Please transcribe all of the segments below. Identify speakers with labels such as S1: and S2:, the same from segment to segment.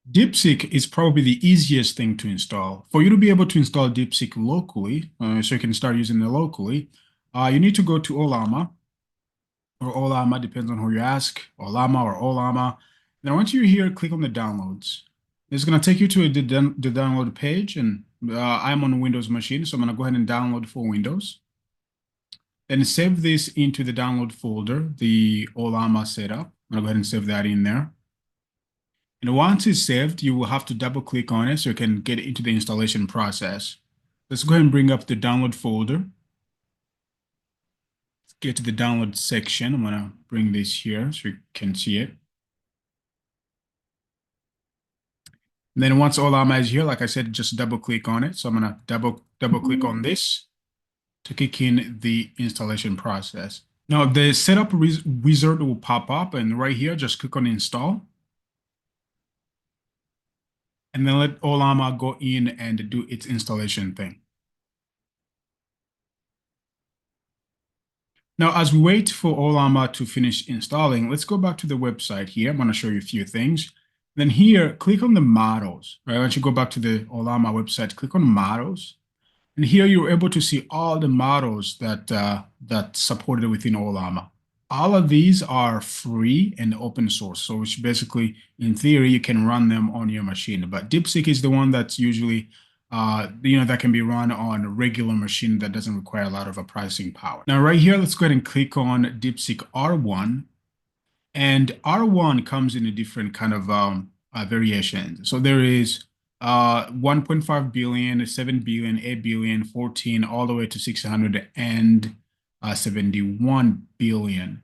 S1: DeepSeek is probably the easiest thing to install. For you to be able to install DeepSeek locally, so you can start using it locally, you need to go to Ollama or Ollama, depends on who you ask, Ollama or Ollama. Now, once you're here, click on the downloads. It's going to take you to the download page, and I'm on a Windows machine, so I'm going to go ahead and download for Windows. Then save this into the download folder, the Ollama setup. I'm going to go ahead and save that in there. And once it's saved, you will have to double click on it so you can get into the installation process. Let's go ahead and bring up the download folder. Let's get to the download section. I'm going to bring this here so you can see it. And then once Ollama is here, like I said, just double click on it. So I'm going to double click on this to kick in the installation process. Now the setup wizard will pop up, and right here, just click on install. And then let Ollama go in and do its installation thing. Now, as we wait for Ollama to finish installing, let's go back to the website here. I'm going to show you a few things. Then here, click on the models, right? Once you go back to the Ollama website, click on models. And here you're able to see all the models that's supported within Ollama. All of these are free and open source. So which basically, in theory, you can run them on your machine. But DeepSeek is the one that's usually, that can be run on a regular machine that doesn't require a lot of processing power. Now, right here, let's go ahead and click on DeepSeek R1. And R1 comes in a different kind of variations. So there is 1.5 billion, 7 billion, 8 billion, 14, all the way to 671 billion.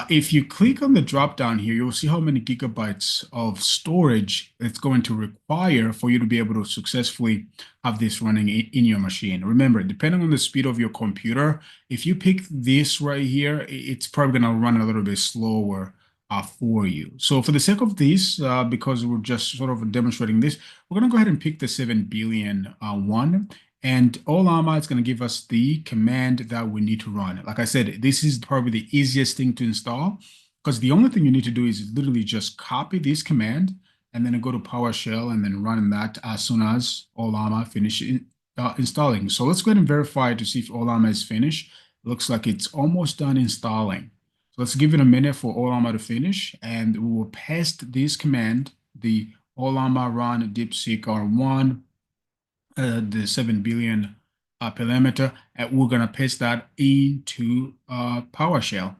S1: If you click on the drop down here, you'll see how many gigabytes of storage it's going to require for you to be able to successfully have this running in your machine. Remember, depending on the speed of your computer, if you pick this right here, it's probably going to run a little bit slower for you. So for the sake of this, because we're just sort of demonstrating this, we're going to go ahead and pick the 7 billion one. And Ollama is going to give us the command that we need to run. Like I said, this is probably the easiest thing to install because the only thing you need to do is literally just copy this command and then go to PowerShell and then run that as soon as Ollama finishes installing. So let's go ahead and verify to see if Ollama is finished. Looks like it's almost done installing. So let's give it a minute for Ollama to finish, and we will paste this command, the Ollama run DeepSeek R1, the 7 billion parameter, and we're going to paste that into PowerShell.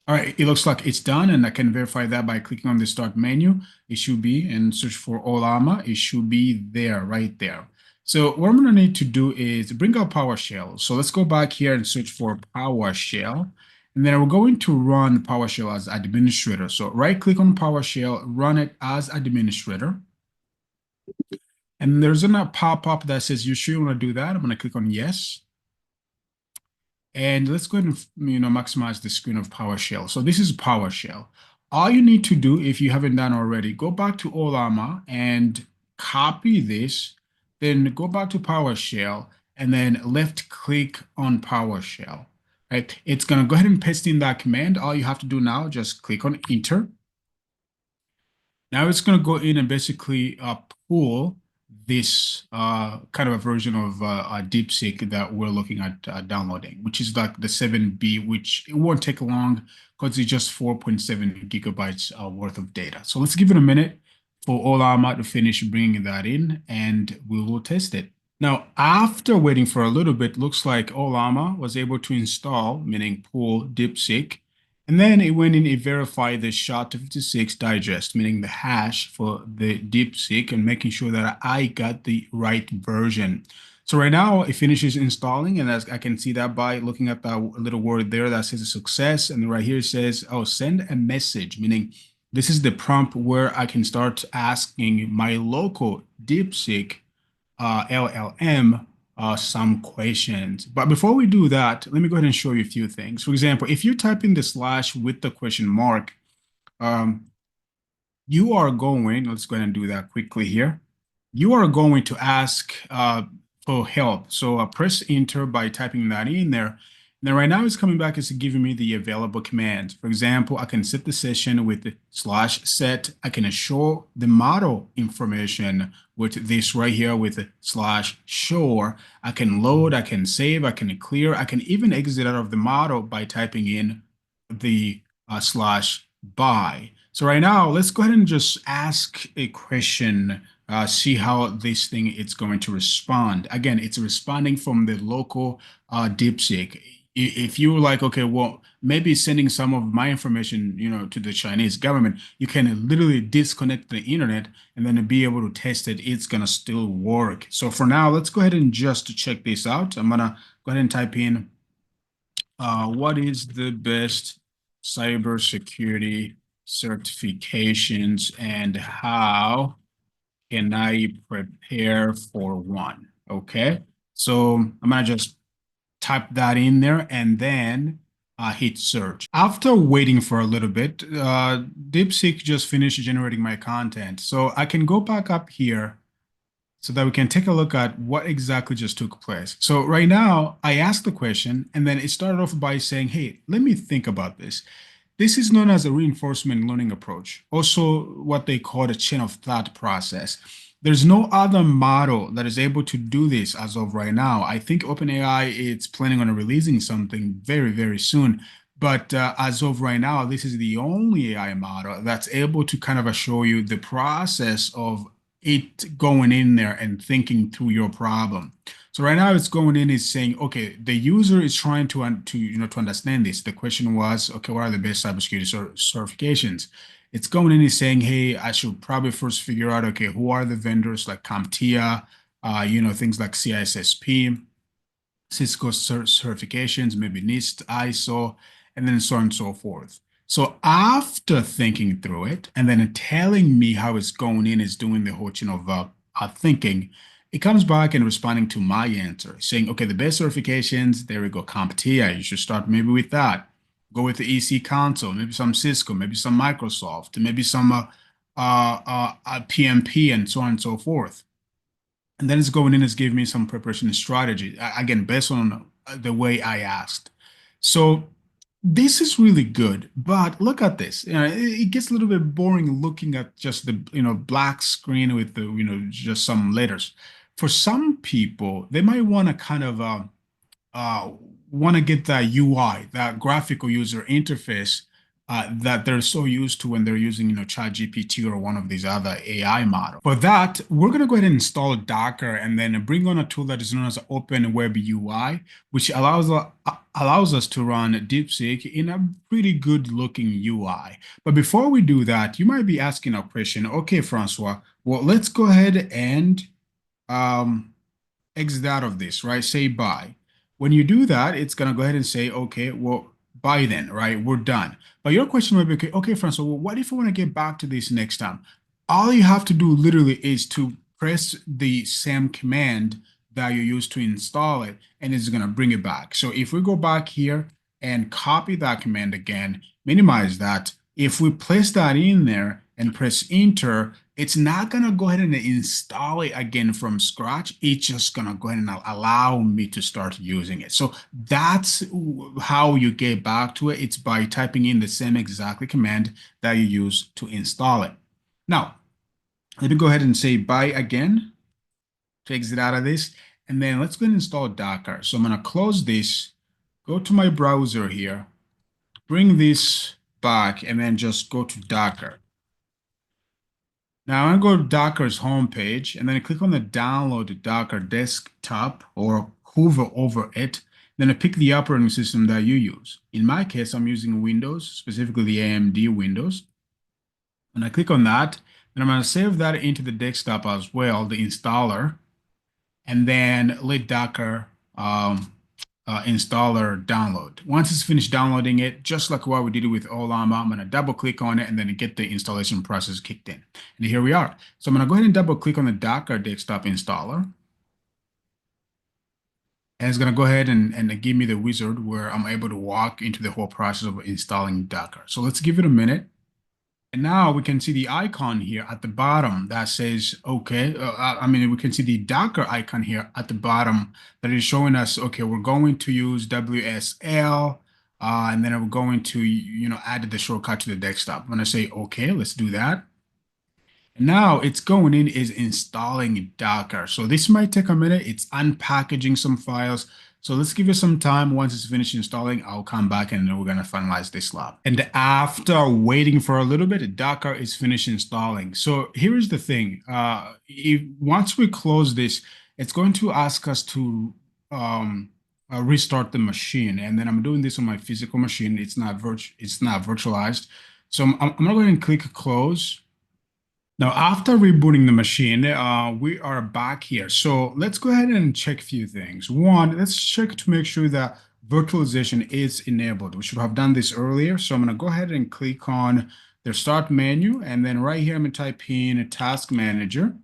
S1: All right, it looks like it's done, and I can verify that by clicking on the start menu. It should be, and search for Ollama. It should be there, right there. So what I'm going to need to do is bring up PowerShell. So let's go back here and search for PowerShell. And then we're going to run PowerShell as administrator. So right click on PowerShell, run it as administrator. And there's gonna pop up that says, you sure you want to do that? I'm going to click on yes. And let's go ahead and maximize the screen of PowerShell. So this is PowerShell. All you need to do, if you haven't done already, go back to Ollama and copy this, then go back to PowerShell, and then left click on PowerShell. Right? It's going to go ahead and paste in that command. All you have to do now, just click on enter. Now it's going to go in and basically pull this kind of a version of DeepSeek that we're looking at downloading, which is like the 7B, which it won't take long because it's just 4.7 gigabytes worth of data. So let's give it a minute for Ollama to finish bringing that in, and we will test it. Now, after waiting for a little bit, looks like Ollama was able to install, meaning pull DeepSeek, and then it went in and verified the SHA-256 digest, meaning the hash for the DeepSeek, and making sure that I got the right version. So right now it finishes installing, and as I can see that by looking at that little word there that says success, and right here it says, oh, send a message, meaning this is the prompt where I can start asking my local DeepSeek LLM some questions. But before we do that, let me go ahead and show you a few things. For example, if you type in the slash with the question mark, you are going, let's go ahead and do that quickly here. You are going to ask for help. So press enter by typing that in there. And then right now it's coming back, it's giving me the available commands. For example, I can set the session with the /set. I can assure the model information with this right here with the /show. I can load, I can save, I can clear, I can even exit out of the model by typing in the /by. So right now, let's go ahead and just ask a question, see how this thing is going to respond. Again, it's responding from the local DeepSeek. If you're like, okay, well, maybe sending some of my information, to the Chinese government, you can literally disconnect the internet and then be able to test it. It's gonna still work. So for now, let's go ahead and just check this out. I'm gonna go ahead and type in what is the best cybersecurity certifications and how can I prepare for one? Okay, so I'm gonna just type that in there and then hit search. After waiting for a little bit, DeepSeek just finished generating my content. So I can go back up here so that we can take a look at what exactly just took place. So right now, I asked the question, and then it started off by saying, hey, let me think about this. This is known as a reinforcement learning approach, also what they call the chain of thought process. There's no other model that is able to do this as of right now. I think OpenAI is planning on releasing something very, very soon. But as of right now, this is the only AI model that's able to kind of show you the process of it going in there and thinking through your problem. So right now it's going in is saying, okay, the user is trying to understand this. The question was, okay, what are the best cybersecurity certifications? It's going in is saying, hey, I should probably first figure out, okay, who are the vendors like CompTIA, things like CISSP, Cisco certifications, maybe NIST, ISO, and then so on and so forth. So after thinking through it and then telling me how it's going in, is doing the whole chain of thinking, it comes back and responding to my answer, saying, okay, the best certifications, there we go, CompTIA, you should start maybe with that. Go with the EC console, maybe some Cisco, maybe some Microsoft, maybe some PMP, and so on and so forth. And then it's going in, it's giving me some preparation strategy, again, based on the way I asked. So this is really good, but look at this. It gets a little bit boring looking at just the, black screen with the, just some letters. For some people, they might want to kind of uh, want to get that UI, that graphical user interface that they're so used to when they're using, ChatGPT or one of these other AI models. For that, we're going to go ahead and install Docker and then bring on a tool that is known as Open WebUI, which allows us to run DeepSeek in a pretty good looking UI. But before we do that, you might be asking a question. Okay, Francois, well, let's go ahead and um, exit out of this, right? Say bye. When you do that, it's gonna go ahead and say, okay, well, bye then, right? We're done. But your question might be, okay, Francois, well, what if I want to get back to this next time? All you have to do literally is to press the same command that you used to install it, and it's gonna bring it back. So if we go back here and copy that command again, minimize that. If we place that in there and press enter, it's not going to go ahead and install it again from scratch. It's just going to go ahead and allow me to start using it. So that's how you get back to it. It's by typing in the same exactly command that you use to install it. Now, let me go ahead and say bye again to exit out of this. And then let's go ahead and install Docker. So I'm going to close this, go to my browser here, bring this back, and then just go to Docker. Now I'm going to go to Docker's homepage and then I click on the download Docker desktop or hover over it. Then I pick the operating system that you use. In my case, I'm using Windows, specifically the AMD Windows. And I click on that. Then I'm going to save that into the desktop as well, the installer. And then let Docker installer download. Once it's finished downloading it, just like what we did with Ollama, I'm going to double click on it and then get the installation process kicked in. And here we are. So I'm going to go ahead and double click on the Docker desktop installer. And it's going to go ahead and give me the wizard where I'm able to walk into the whole process of installing Docker. So let's give it a minute. And now we can see the icon here at the bottom that says, okay, I mean, we can see the Docker icon here at the bottom that is showing us, okay, we're going to use WSL, and then we're going to, add the shortcut to the desktop. I'm going to say, okay, let's do that. And now it's going in is installing Docker. So this might take a minute. It's unpackaging some files. So let's give it some time. Once it's finished installing, I'll come back and then we're going to finalize this lab. And after waiting for a little bit, Docker is finished installing. So here is the thing. Once we close this, it's going to ask us to restart the machine. And then I'm doing this on my physical machine. It's not virtualized. So I'm going to go ahead and click close. Now, after rebooting the machine, we are back here. So let's go ahead and check a few things. One, let's check to make sure that virtualization is enabled. We should have done this earlier. So I'm going to go ahead and click on the start menu. And then right here, I'm going to type in Task Manager.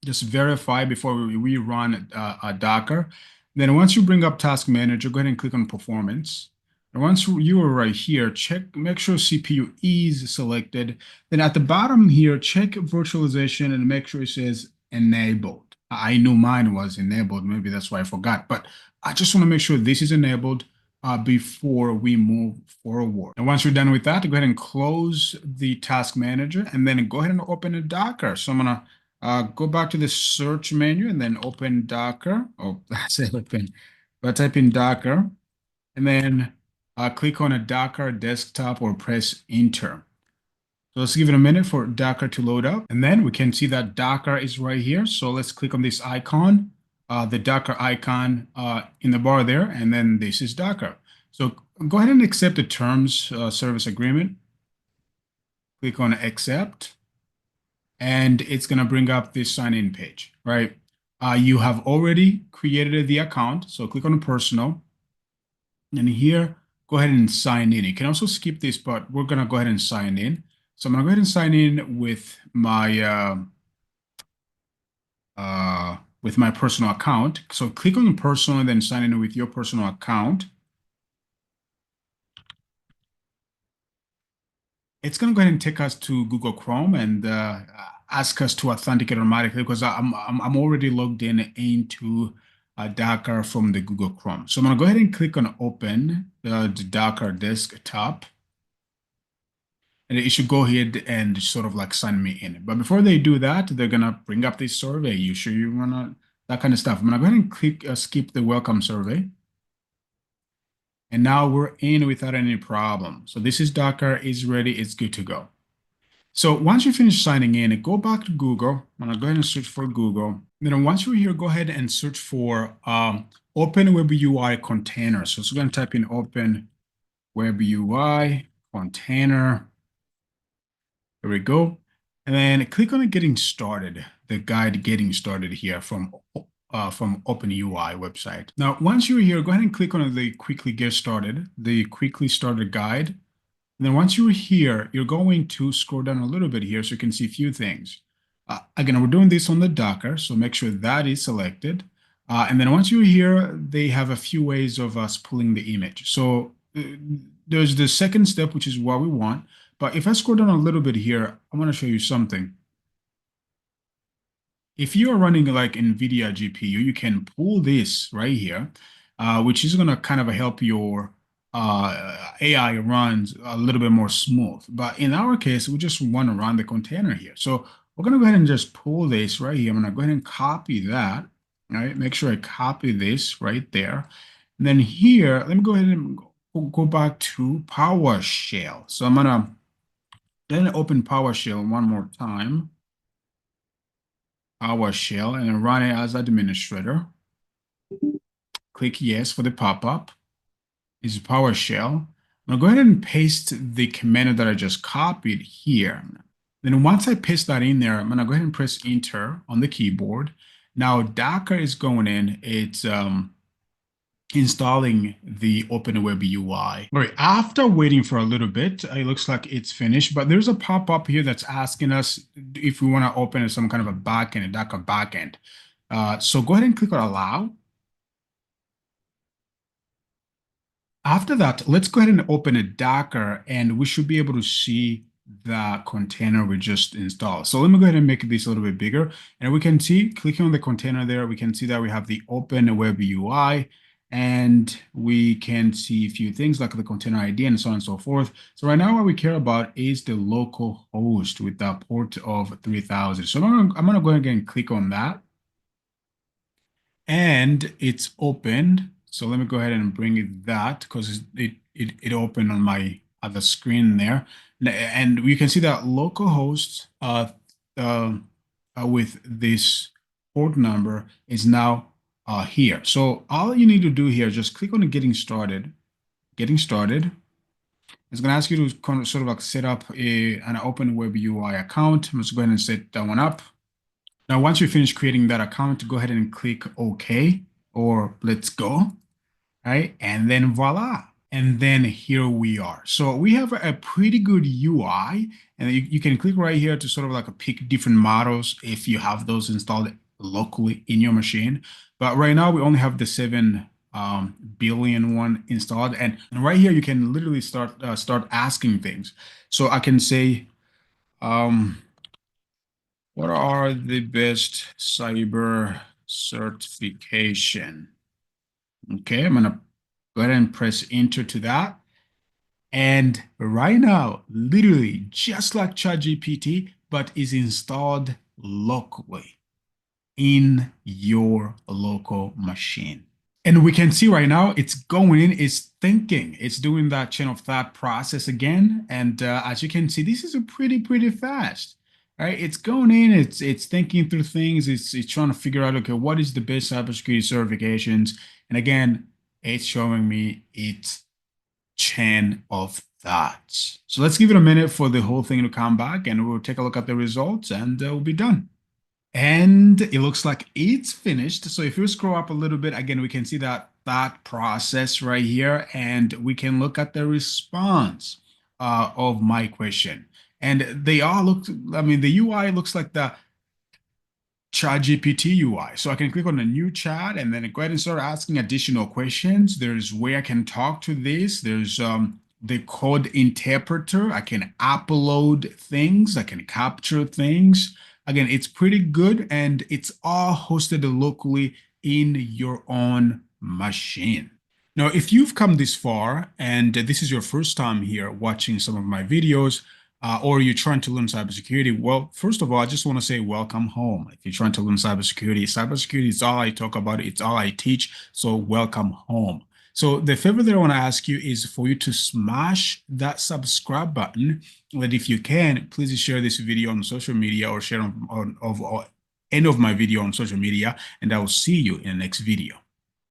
S1: Just verify before we run a Docker. Then once you bring up Task Manager, go ahead and click on Performance. And once you are right here, make sure CPU is selected. Then at the bottom here, check virtualization and make sure it says enabled. I knew mine was enabled. Maybe that's why I forgot. But I just want to make sure this is enabled before we move forward. And once you're done with that, go ahead and close the Task Manager and then go ahead and open a Docker. So I'm going to go back to the search menu and then open Docker. Oh, that's it, open. But type in Docker and then click on a Docker desktop or press enter. So let's give it a minute for Docker to load up. And then we can see that Docker is right here. So let's click on this icon, the Docker icon in the bar there. And then this is Docker. So go ahead and accept the terms service agreement. Click on accept. And it's going to bring up this sign-in page, right? You have already created the account. So click on personal. And here, go ahead and sign in. You can also skip this, but we're going to go ahead and sign in. So I'm going to go ahead and sign in with my personal account. So click on personal and then sign in with your personal account. It's going to go ahead and take us to Google Chrome and ask us to authenticate automatically because I'm already logged in into Docker from the Google Chrome. So I'm going to go ahead and click on open the Docker desktop. And it should go ahead and sort of like sign me in. But before they do that, they're going to bring up this survey. You sure you want to, that kind of stuff. I'm going to go ahead and click skip the welcome survey. And now we're in without any problem. So this is Docker, is ready, it's good to go. So once you finish signing in, go back to Google. I'm going to go ahead and search for Google. Then once you're here, go ahead and search for Open WebUI container. So we're going to type in Open WebUI container. There we go. And then click on Getting Started, the guide Getting Started here from OpenUI website. Now, once you're here, go ahead and click on the Quickly Get Started, the Quickly Started guide. And then once you're here, you're going to scroll down a little bit here so you can see a few things. Again, we're doing this on the Docker, so make sure that is selected. And then once you're here, they have a few ways of us pulling the image. So there's the second step, which is what we want. But if I scroll down a little bit here, I want to show you something. If you are running like NVIDIA GPU, you can pull this right here, which is going to kind of help your AI runs a little bit more smooth. But in our case, we just want to run the container here. So we're going to go ahead and just pull this right here. I'm going to go ahead and copy that, right? Make sure I copy this right there. And then here, let me go ahead and go back to PowerShell. So I'm going to then open PowerShell one more time. PowerShell and then run it as administrator. Click yes for the pop-up. This is PowerShell. I'm going to go ahead and paste the command that I just copied here. Then once I paste that in there, I'm going to go ahead and press enter on the keyboard. Now Docker is going in. It's installing the Open WebUI. All right, after waiting for a little bit, it looks like it's finished, but there's a pop-up here that's asking us if we want to open some kind of a backend, a Docker backend. So go ahead and click on allow. After that, let's go ahead and open a Docker and we should be able to see the container we just installed. So let me go ahead and make this a little bit bigger. And we can see, clicking on the container there, we can see that we have the Open Web UI, and we can see a few things like the container ID and so on and so forth. So right now, what we care about is the local host with the port of 3000. So I'm gonna go ahead and click on that, and it's opened. So let me go ahead and bring it that because it opened on my other screen there. And we can see that localhost uh, with this port number is now here. So all you need to do here, just click on the getting started. Getting started. It's going to ask you to sort of like set up an Open Web UI account. Let's go ahead and set that one up. Now, once you finish creating that account, go ahead and click OK or let's go, right? And then voila. And then here we are. So we have a pretty good UI, and you can click right here to sort of like pick different models if you have those installed locally in your machine. But right now we only have the 7 billion one installed. And right here, you can literally start asking things. So I can say, what are the best cyber certification? Okay, I'm gonna go ahead and press enter to that. And right now, literally just like ChatGPT, but is installed locally in your local machine. And we can see right now it's going in, it's thinking, it's doing that chain of thought process again. And as you can see, this is a pretty fast, right? It's going in, it's thinking through things, it's trying to figure out, okay, what is the best cybersecurity certifications? And again, it's showing me its chain of thoughts. So let's give it a minute for the whole thing to come back, and we'll take a look at the results, and we'll be done. And it looks like it's finished. So if you scroll up a little bit, again, we can see that thought process right here, and we can look at the response of my question. And they all look, I mean, the UI looks like the ChatGPT UI. So I can click on a new chat and then go ahead and start asking additional questions. There's where I can talk to this. There's the code interpreter. I can upload things. I can capture things. Again, it's pretty good, and it's all hosted locally in your own machine. Now, if you've come this far and this is your first time here watching some of my videos, or you're trying to learn cybersecurity, well, first of all, I just want to say welcome home. If you're trying to learn cybersecurity is all I talk about. It's all I teach. So welcome home. So the favor that I want to ask you is for you to smash that subscribe button. And if you can, please share this video on social media or share on any of my video on social media, and I will see you in the next video.